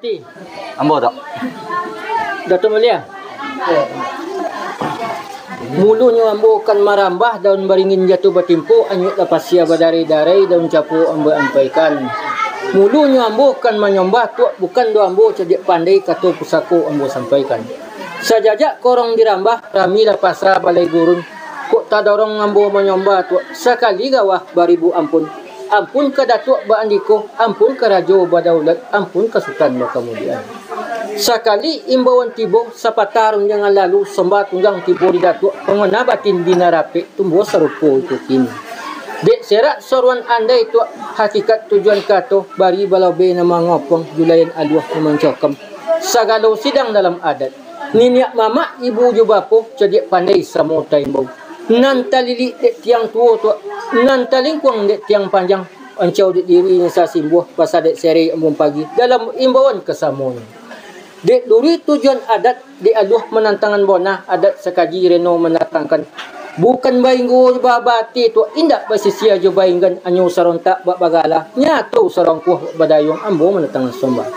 Bati. Ambo tak? Datuk Mulia. Mulunya ambo kan marambah daun baringin jatuh batimpu anyut lapasia badari-darai daun capu ambo ampaikan. Mulunya ambo kan menyombah tuak bukan do ambo cedik pandai kato pusako ambo sampaikan. Sajajak korong dirambah rami lapasa balai gurun. Kok tadorong ambo menyombah tuak sekali gawah baribu ampun. Ampun ke Datuk Ba Andiko, ampun ke Rajo Badaulat, ampun ke Sultan kemudian. Sekali imbauan tibo sapatarun jangan lalu sembah tunggang tibo di Datuk pengena batin dinarape tumbuh serupo itu kini. Dek serak soruan anda itu hakikat tujuan kato bari balau be nama ngopong julayan aduh memancokem. Sagalo sidang dalam adat. Niniak mama ibu jubapo cedik pandai samo taimbau. Nan talili dek tiang tua tu, nan talingkuang dek tiang panjang, ancau dek diri yang sasimbuh pasal dek seri embun pagi dalam imbauan kesamuan. Dek duri tujuan adat dek aduh menantangan bona adat sekaji reno menatangkan. Bukan bainggo babati tu indak basisia jo bainggan anyu sarontak bak bagala nyatu sarongkuh badayong ambo menantangan sombah.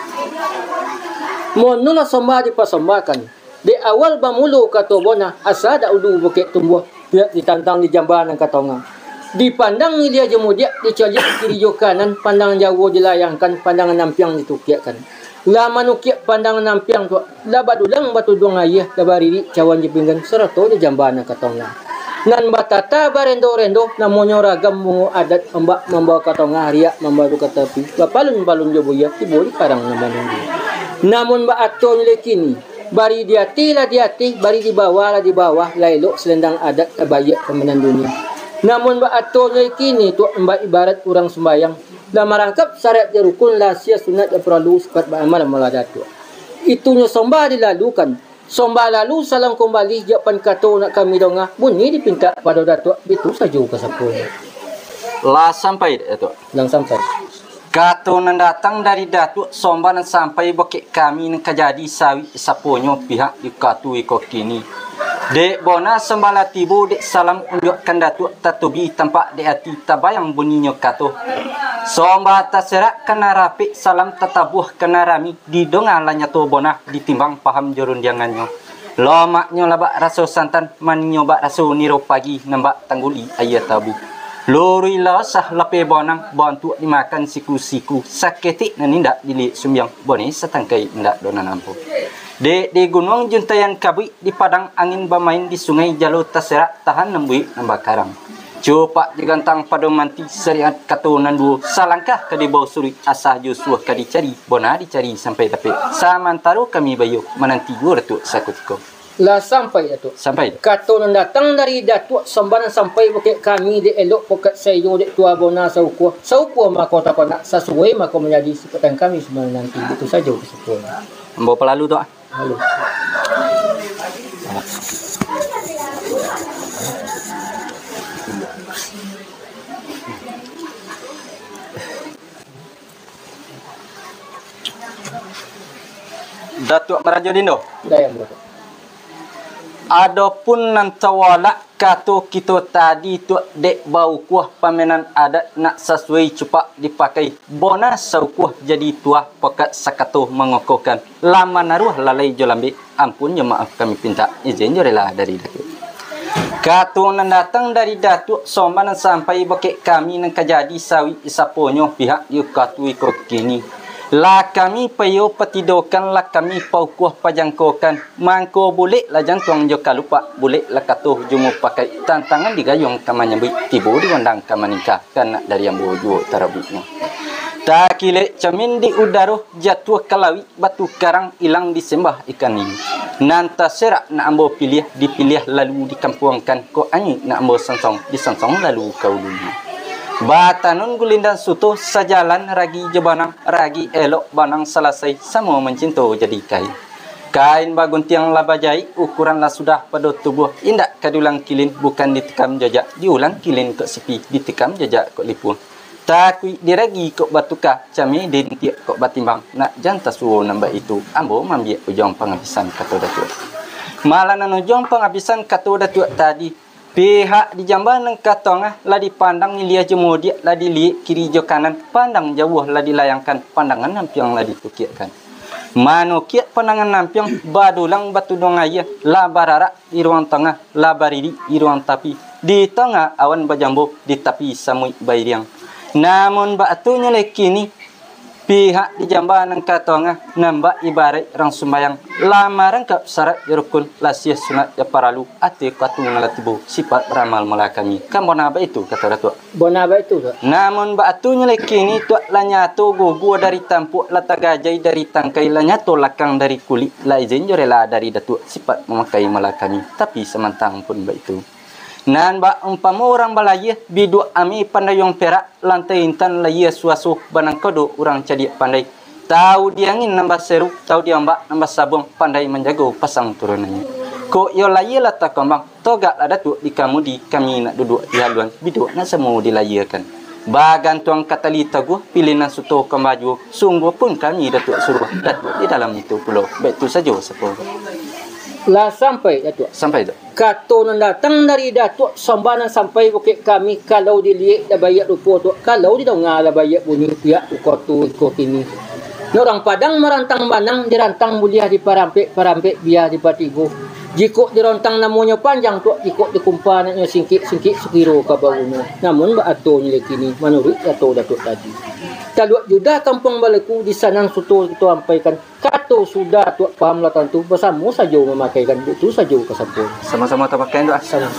Monula sombah dipasombakan. Dek awal bamulu kato bona asa da udu bukit tumbuh. Dia ditantang di jamban katonga. Dipandang ni dia jemudiak dicaliak kiri jo kanan, pandangan jauh dilayangkan, pandangan nampiang ditukiakan. La manukiak pandangan nampiang tu, la badulang batu duang ayah, la bariri cawan jepinggan serato di jamban katonga. Nan batata barendo-rendo namonyo ragam mungu adat mbak membawa katonga riak membawa ke tepi. Balun-balun jo buya tibuli karang namonyo. Namun mbak ato kini bari diati bari di bawah lailo selendang adat abayak pemenang dunia. Namun mbak atonnya kini tu mbak ibarat orang sembayang dah merangkap syariat rukun lasia sunat yang perlu sepat beramal meladat tu. Itunya sombah dilalukan. Sombah lalu salam kembali jawapan kato nak kami dongah bunyi dipinta pada datuk itu saja ke sepuluh. Lah sampai itu. Lang sampai. Kato nan datang dari Datuk Sombah nan sampai bokek kami nan kajadi sawi saponyo pihak di katu iko kini. Dek bona sembala tibu dek salam unjukkan Datuk tatubi tampak dek hati tabayang bunyinya kato. Sombah taserak kena rapi salam tatabuh kena rami di dongalanya to bona ditimbang paham jorun diangannya. Lomaknya labak raso santan maninyo bak raso niro pagi nambak tangguli ayat tabu. Lori la sah lape bonang bantu dimakan siku-siku saketik nan indak dili sumbyang boni setangkai indak dona nampu. De gunung juntayan kabui di padang angin bermain di sungai Jalo Taserak tahan nembui nambah karang. Copak digantang pada manti seriat kato nandu salangkah ke di bawah suri asah Joshua ka dicari bona dicari sampai tapi samantaro kami bayu menanti gurtu sakutiko. Lah sampai Datuk. Sampai. Kato nan datang dari Datuk Sombah sampai bukit kami di elok pokat sayo di tua bona saukuah. Saukuah makota kona sesuai maka menjadi seperti kami sebenarnya nanti. Itu saja kesimpulan. Ambo pelalu tu. Lalu. Datuk Meraja Dindo. Daya Datuk. Adapun nan tawala kato kita tadi tu dek bau kuah pamenan adat nak sesuai cepat dipakai bona saukuah jadi tua pokat sakato mengokokan lama naruh lalai jolambi ampun ya maaf kami pinta izin jorela dari Datuk. Kato nan datang dari Datuk Sombah sampai bokek kami nan kajadi sawi isaponyo pihak yu katu ikut kini. La kami payo petidokan la kami pau kuah pajangkokan mangko boleh la jantuang jo kalupa boleh la katuh jumu pakai tantangan digayung kamanya bi tibu diundang kamanika kan dari yang bojo tarabutnya takile camin di udaro jatuh kalawi batu karang ilang disembah ikan ini nanta serak na ambo pilih dipilih lalu dikampuangkan ko anyi na ambo sansong disansong lalu kau dulu. Batanun gulindan suto sajalan ragi jebanang ragi elok banang selesai semua mencinta jadi kain. Kain bagun tiang labajai ukuran lah sudah pada tubuh indak kadulang kilin bukan ditekam jajak diulang kilin ke sepi ditekam jajak ke lipun. Takui diragi kok batuka cami dintiak kok batimbang nak janta suwo nambah itu ambo mambiak ujong penghabisan kata Datuk. Malanan ujong penghabisan kata Datuk tadi. Pihak di jamban nang katongah lah dipandang ilia jemudia lah dilihat kiri jo kanan pandang jauh lah dilayangkan pandangan nampiang lah ditukiakan. Mano kiat panangan nampiang badulang batu dongaya la barara di ruang tengah la bariri di ruang tapi di tengah awan bajambo di tapi samui bairiang. Namun batunya lekini pihak di jambanan katonga nambah ibarat rang sumbayang lamaran kap syarat rukun lasiah sunat ya paralu ate katu ngalatibo sifat ramal malakami kan bonaba itu kata datuk Bonaba itu Tok. namun batunya lekini tu lanyato gua dari tampuk latagajai dari tangkai lanyato lakang dari kulit la izin jorela dari datuk sifat memakai malakami tapi semantang pun ba itu nan ba umpama orang balaya bidu ami pandayong perak lantai intan laya suasu banang kodo orang cadi pandai tahu diangin nambah seru tahu dia mbak nambah sabung pandai menjaga pasang turunannya ko yo laya lata kembang toga ada tu di kamu di kami nak duduk di haluan bidu nak semua dilayakan bagan tuang katalita gua pilihan suto kembaju sungguh pun kami datuk suruh datuk di dalam itu pulau betul saja sepuluh Lah sampai Datuk. sampai tu Kato nan datang dari Datuk sambanan sampai bukit kami kalau dilihat dah bayar rupa tu. Kalau di dong ngala bayar bunyi pihak ukot tu ikut ini. Orang Padang merantang banang dirantang mulia di parampek biar di patigo. Jikok dirontang namanya panjang tu jikok dikumpannya singkit sekiro ka baunya. Namun ba atonya lekini menurut Datuk tadi. Taluak juda kampung balaku di sanang suto itu sampaikan kato sudah tu paham lah tentu bersama saja memakaikan itu saja kesempurna sama-sama terpakai tu sama